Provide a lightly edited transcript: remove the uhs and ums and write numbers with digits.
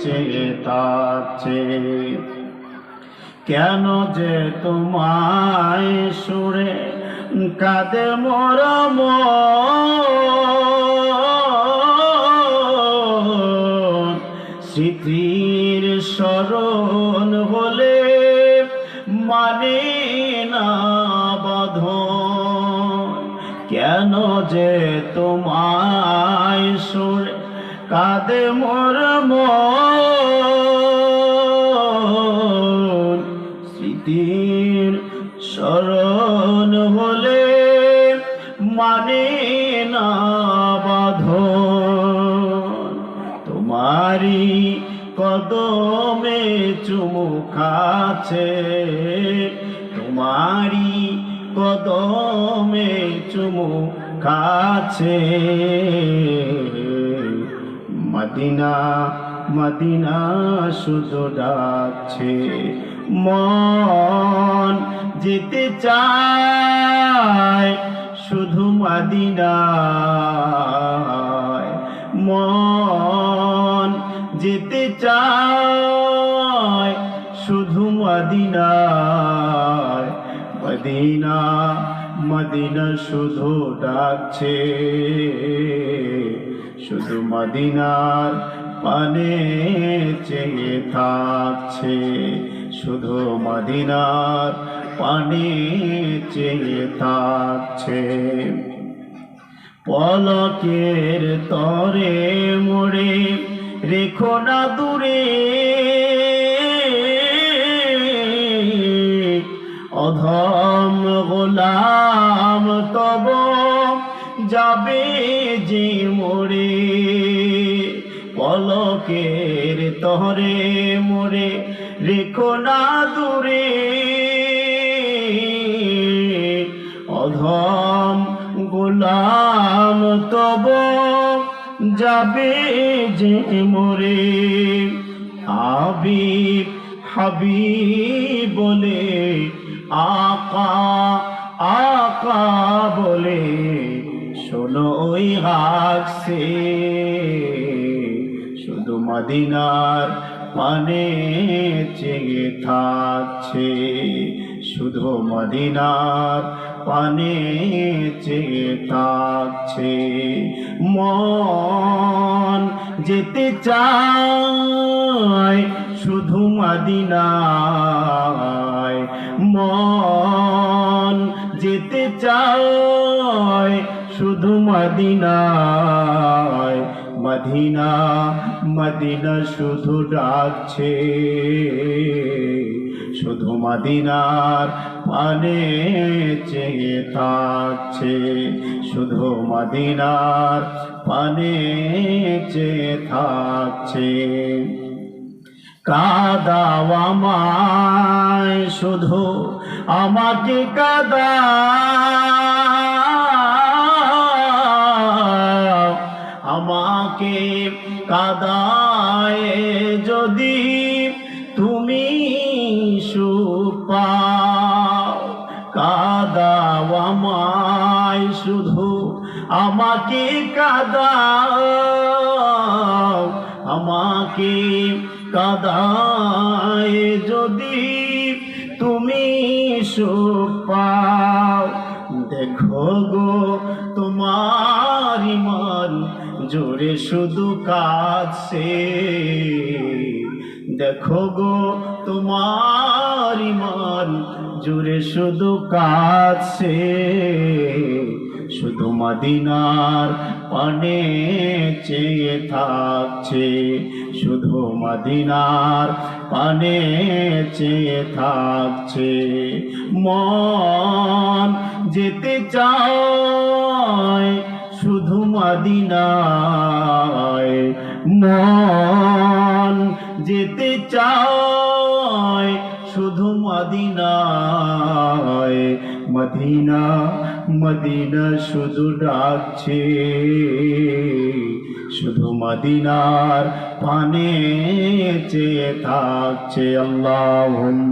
চেয়ে থাকছে। কেন যে তোমায় সুরে কাঁদে মোর মন, স্মৃতির স্মরণ হলে মানে না বাঁধন। কেন যে তোমায় সুরে কাঁদে মোর মন, স্মৃতির স্মরণ হলে মানে না বাঁধন। তোমারি কদমে চুমু খাচ্ছে, তোমারি কদমে চুমু খাচ্ছে। মদিনা মদিনা শুধু ডাকছে, মন যেতে চায় শুধু মদিনায়, মন যেতে চায় শুধু মদিনায়। মদিনা মদিনা শুধু ডাকছে, শুধু মদিনার পানে চেয়ে থাকছে, শুধু মদিনার পানে চেয়ে থাকছে। পলকের তরে মোড়ে রেখো না দূরে, অধম গোলাম তব যাবে যে মোরে। পলকের তরে মোরে রেখো না দূরে, অধম গোলাম তব যাবে যে মোরে। হাবিব হাবিব বলে আকা আকা বলে শোনো ওই হাসছে, শুধু মদিনার পানে চেয়ে থাকছে, শুধু মদিনার পানে চেয়ে থাকছে। মন যেতে চায় শুধু মদিনায়, মন যেতে চায় শুধু মদিনায়। মদিনা মদিনা শুধু ডাকছে, শুধু মদিনার পানে চেয়ে থাকছে, শুধু মদিনার পানে চেয়ে থাকছে। কাঁদাও আমায় শুধু আমাকে কাঁদাও, আমাকে কাঁদায় যদি তুমি সুখ পাও। কাঁদাও আমায় শুধু আমাকে কাঁদাও, আমাকে কাঁদায় যদি তুমি সুখ পাও। দেখো গো তোমার ইমান জোরে শুধু কাঁদছে, দেখো গো তোমার ইমান জোরে শুধু কাঁদছে, শুধু মদিনার পানে চেয়ে থাকছে, শুধু মদিনার পানে চেয়ে থাকছে। মন যেতে চায় শুধু মদিনায়, মন যেতে চায় শুধু মদিনায়। মদিনা মদিনা শুধু ডাকছে, শুধু মদিনার পানে চেয়ে থাকছে। আল্লাহুম্মা